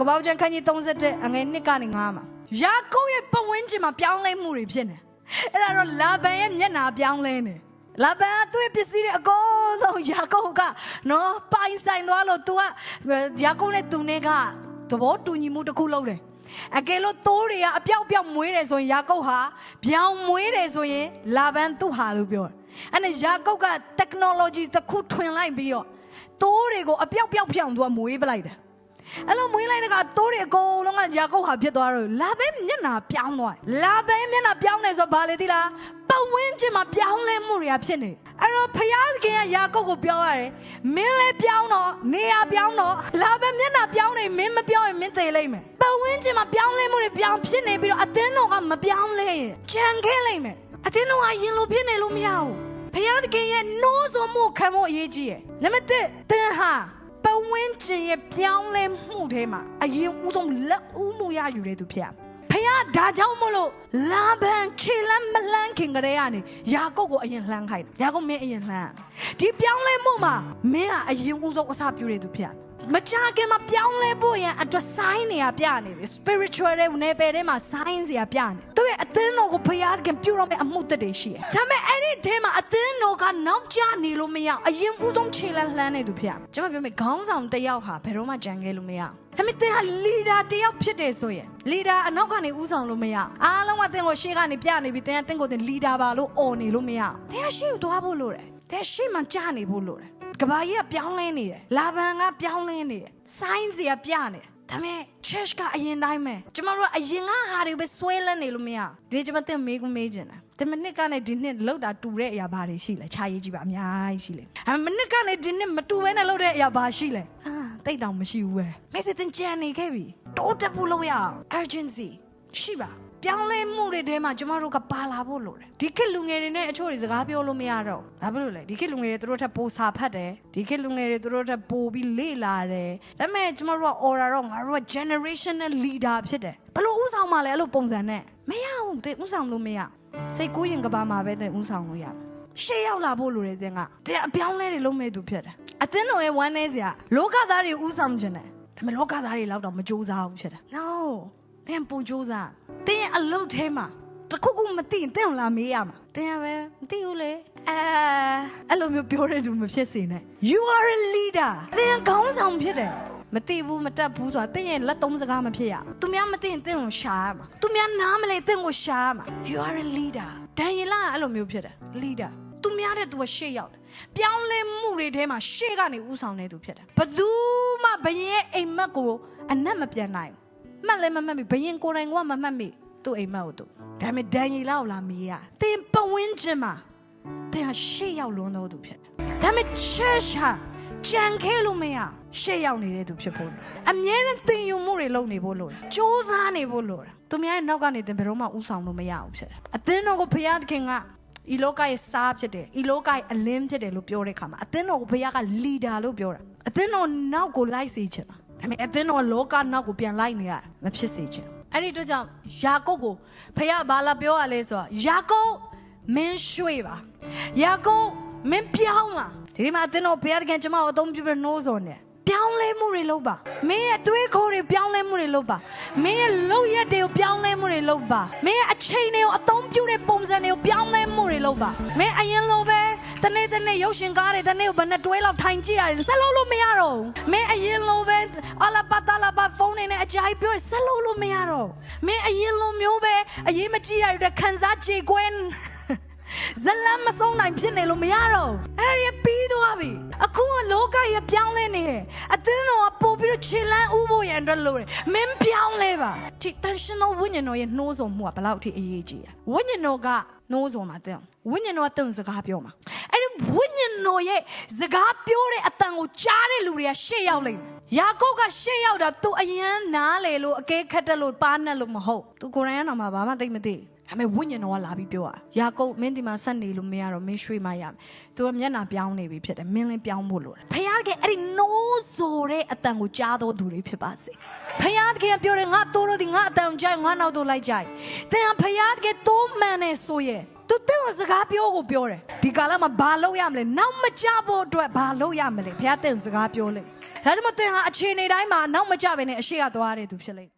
ဘောက်ကျန်ခန်းကြီး31အငယ်1ကနေ9မှာယာကုပ်ရဲ့ပတ်ဝန်းကျင်မှာပြောင်းလဲမှုတွေဖြစ်နေအဲ့ဒါတော့လာဗန်ရဲ့မျက်နှာပြောင်းလဲနေလာဗန်ကသူ့ရဲ့ပစ္စည်းတွေအကုန်လုံးယာကုပ်ကနော်ပိုင်ဆိုင်သွားလို့ तू ကယာကုပ်နဲ့သူနဲ့ကသဘောတူညီမှုတစ်ခုလုပ်တယ်အကယ်လို့သိုးတွေကအပြောက်ပြောက်မွေးတယ်ဆိုရင်ယာကုပ်ဟာပြောင်းမွေးတယ်ဆိုရင်လာဗန်သူ့ဟာလို့ပြောတယ်အဲ့နဲ့ယာကုပ်က technology တစ်ခုထွင်လိုက်ပြီးတော့သိုးတွေကိုအပြောက်ပြောက်ပြောင်း तू ကမွေးပလိုက်တယ်အဲ့လိုမွေးလိုက်တဲ့ကတိုးတွေအကုန်လုံးကယာကုပ်ဟာဖြစ်သွားတော့လာပဲမျက်နှာပြောင်းသွားလာပဲမျက်နှာပြောင်းနေဆိုဘာလဲသိလားပတ်ဝန်းကျင်မှာပြောင်းလဲမှုတွေကဖြစ်နေအဲ့တော့ဖယားခင်ကယာကုပ်ကိုပြောရတယ်မင်းလည်းပြောင်းတော့နေရာပြောင်းတော့လာပဲမျက်နှာပြောင်းနေမင်းမပြောင်းရင်မင်းသေလိမ့်မယ်ပတ်ဝန်းကျင်မှာပြောင်းလဲမှုတွေပြောင်းဖြစ်နေပြီးတော့အသင်းတော်ကမပြောင်းလဲရင်ကြံခဲလိမ့်မယ်အသင်းတော်ကရင်လိုဖြစ်နေလို့မရဘူးဖယားခင်ရဲ့နှိုးဆော်မှုခံဖို့အရေးကြီးတယ်နံပါတ်1တင်းဟာပတ်ဝန်းကျင်ရဲ့ပြောင်းလဲမှုထဲမှာအရင်ဦးဆုံးလက်ဦးမှုရယူတဲ့သူဖြစ်ဖယားဒါကြောင့်မလို့လာဗန်ခြေလမ်းမလှမ်းခင်ကလေးကနေယာကုပ်ကိုအရင်လှမ်းခိုင်းယာကုပ်မင်းအရင်လှမ်းဒီပြောင်းလဲမှုမှာမင်းကအရင်ဦးဆုံးအစပြုတဲ့သူဖြစ်မကြခင်မှာပြောင်းလဲဖို့ရန်အတွက် sign တွေကပြနေပြီ spiritual တွေနယ်ပယ်ထဲမှာ sign တွေကပြနေသူရဲ့အသင်းတော်ကိုဖယားခင်ပြုတော့မယ့်အမှုတတွေရှိတယ်ဒါပေမဲ့အဲ့ဒီထဲမှာအသင်းတော်ကနောက်ကျနေလို့မရအရင်ဦးဆုံးခြေလမ်းလှမ်းနေသူဖြစ်ကျွန်မပြောမယ်ခေါင်းဆောင်တစ်ယောက်ဟာဘယ်တော့မှကြံခဲ့လို့မရဒါပေမဲ့တင်ဟာ leader တစ်ယောက်ဖြစ်တယ်ဆိုရင် leader အနောက်ကနေဦးဆောင်လို့မရအားလုံးကတင်ကိုရှေ့ကနေပြနေပြီးတင်ကတင်ကိုတင် leader ပါလို့អော်နေလို့မရတင်ကရှေ့ကိုသွားဖို့လိုတယ်တင်ရှေ့မှာကြားနေဖို့လိုတယ်ကဘာကြီးကပြောင်းလဲနေတယ်လာဗန်ကပြောင်းလဲနေတယ် sign စီကပြနေတယ်ဒါပေမဲ့ church ကအရင်တိုင်းပဲကျမတို့ကအရင်ကဟာတွေပဲဆွဲလန်းနေလို့မရဒီကျမတင်မေးခွန်းမေးချင်တယ်ဒီမနစ်ကနေဒီနှစ်လောက်တာတူတဲ့အရာဘာတွေရှိလဲခြာရေးကြည့်ပါအများကြီးရှိလေဒါပေမဲ့မနစ်ကနေဒီနှစ်မတူဘဲနဲ့လောက်တဲ့အရာဘာရှိလဲတိတ်တောင်မရှိဘူးပဲမိတ်ဆွေတင်ကြံနေခဲ့ပြီတိုးတက်ဖို့လို့ရအောင် urgency ရှိပါပြောင်းလဲမှုတွေထဲမှာကျမတို့ကပါလာဖို့လိုတယ်ဒီခေတ်လူငယ်တွေနဲ့အချို့တွေစကားပြောလို့မရတော့ဘာဖြစ်လို့လဲဒီခေတ်လူငယ်တွေသူတို့ထက်ပိုစာဖတ်တယ်ဒီခေတ်လူငယ်တွေသူတို့ထက်ပိုပြီးလေ့လာတယ်ဒါပေမဲ့ကျမတို့က order တော့ငါတို့က generational leader ဖြစ်တယ်ဘလို့ဥဆောင်မှလဲအဲ့လိုပုံစံနဲ့မရဘူးတဲ့ဥဆောင်လို့မရစိတ်ကူးရင်ကဘာမှာပဲတဲ့ဥဆောင်လို့ရရှေ့ရောက်လာဖို့လိုတယ်တဲ့ကအပြောင်းလဲတွေလုံးမဲ့သူဖြစ်တယ်အသင်းတော်ရဲ့ဝမ်းနည်းစရာလောကသားတွေဥဆောင်ခြင်းတယ်ဒါပေမဲ့လောကသားတွေလောက်တော့မကြိုးစားဘူးဖြစ်တယ် no တင်ပူကြိုးစားတင်အလုပ်ထဲမှာတခုခုမသိရင်တင်လာမေးရမှာတင်ရပဲမသိဘူးလေအဲ့လိုမျိုးပြောတဲ့သူမဖြစ်စေနဲ့ you are a leader တင်ခေါင်းဆောင်ဖြစ်တယ်မသိဘူးမတတ်ဘူးဆိုတာတင်ရဲ့လက်သုံးစကားမဖြစ်ရသူများမသိရင်တင်ကိုရှာရမှာသူများနားမလဲတင်ကိုရှာရမှာ you are a leader ဒန်ယေလကအဲ့လိုမျိုးဖြစ်တယ် leader သူများတဲ့သူကရှေ့ရောက်တယ်ပြောင်းလဲမှုတွေထဲမှာရှေ့ကနေဦးဆောင်နေသူဖြစ်တယ်ဘယ်သူမှဘယင်အိမ်မက်ကိုအနက်မပြန်နိုင်မှတ်လဲမမှတ်မိဘယင်ကိုယ်တိုင်ကမမှတ်မိသူ့အိမ်မက်ကိုသူဒါပေမဲ့ဒန်ယေလကိုလာမေးရတင်ပဝင်းချင်းမှာတင်ဟာရှေ့ရောက်လွန်းတော့သူဖြစ်တယ်ဒါပေမဲ့ church ဟာကြံခဲလို့မရရှေ့ရောက်နေတဲ့သူဖြစ်ဖို့အမြဲတမ်းသင်ယူမှုတွေလုပ်နေဖို့လိုတယ်စူးစမ်းနေဖို့လိုတယ်သူများရဲ့နောက်ကနေတင်ဘယ်တော့မှဦးဆောင်လို့မရဘူးဖြစ်တယ်အသင်းတော်ကိုဘုရားသခင်ကဤလောကရဲ့စားဖြစ်တယ်ဤလောကရဲ့အလင်းဖြစ်တယ်လို့ပြောတဲ့အခါမှာအသင်းတော်ကိုဘုရားက leader လို့ပြောတာအသင်းတော်နောက်ကိုလိုက်စေချင်တာဒါပေမဲ့အသင်းတော်လောကနောက်ကိုပြန်လိုက်နေရမဖြစ်စေချင်အဲ့ဒီတို့ကြောင့်ယာကုပ်ကိုဘုရားဘာလာပြောရလဲဆိုတော့ယာကုပ်မင်းရွှေ့ပါယာကုပ်မင်းပြောင်းလာဒီမှာအသင်းတော်ဘုရားခင်ကျွန်မအသုံးပြုပြီးနှိုးဆော်နေပြောင်းလဲမှုတွေလုပ်ပါမင်းရဲ့တွေးခေါ်တွေပြောင်းလဲမှုတွေလုပ်ပါမင်းရဲ့လုပ်ရက်တွေကိုပြောင်းလဲမှုတွေလုပ်ပါမင်းရဲ့အချိန်တွေကိုအသုံးပြုတဲ့ပုံစံတွေကိုပြောင်းလဲမှုတွေလုပ်ပါမင်းအရင်လိုပဲတနေ့ရုပ်ရှင်ကားတွေတနေ့ဘယ်နဲ့တွဲလောက်ထိုင်ကြည့်ရတယ်ဆက်လုပ်လို့မရတော့ဘူးမင်းအရင်လိုပဲအလာပါတလာပါဖုန်းနဲ့အကြိုက်ပြောဆက်လုပ်လို့မရတော့မင်းအရင်လိုမျိုးပဲအရင်မကြည့်ရတဲ့ခန်းစားကြေကွဲဇလမ်းမဆုံးနိုင်ဖြစ်နေလို့မရတော့အဲ့ဒီပြီးသွားပြီအခုကလောကကြီးပြောင်းလဲနေတယ်အသင်းတော်ကပို့ပြီးတော့ခြေလမ်းဥဖို့ရန်အတွက်လို့မင်းပြောင်းလဲပါဒီတန်ရှင်တော်ဝိညာဉ်တော်ရဲ့နှိုးဆော်မှုကဘယ်လောက်ထိအရေးကြီးလဲဝိညာဉ်တော်ကနှိုးဆော်မှာတဲ့ဝိညာဉ်တော်ကတုံစကားပြောမှာအဲ့ဒီဝိညာဉ်တော်ရဲ့စကားပြောတဲ့အတန်ကိုကြားတဲ့လူတွေကရှေ့ရောက်လိမ့်မယ်ယာကုပ်ကရှေ့ရောက်တာသူအရင်နားလေလို့အကဲခတ်တယ်လို့ပါနဲ့လို့မဟုတ်သူကိုယ်တိုင်ကတော့ဘာမှသိမသိဒါပေမဲ့ဝိညာဉ်တော်ကလာပြီးပြောယာကုပ်မင်းဒီမှာဆက်နေလို့မရတော့မင်းရွှေ့မရမယ်သူကမျက်နှာပြောင်းနေပြီဖြစ်တယ်မင်းလည်းပြောင်းဖို့လိုတယ်ဖခင်ကအဲ့ဒီနိုးဆိုတဲ့အတန်ကိုကြားတော်သူတွေဖြစ်ပါစေဖခင်ကပြောတယ်ငါတိုးလို့ဒီငါအတန်ကြိုက်ငါနောက်တော့လိုက်ကြိုက်တဲ့ဖခင်ကတိုးမှန်နေဆိုရဲ့သူတဲ့စကားပြောကိုပြောတယ်ဒီကာလမှာဘာလုပ်ရမလဲနောက်မကြဖို့အတွက်ဘာလုပ်ရမလဲဖခင်တဲ့စကားပြောလေ ဒါကြောင့်မို့သင်ဟာအခြေအနေတိုင်းမှာနောက်မကျဘဲနဲ့အရှိကသွားတဲ့သူဖြစ်လိမ့်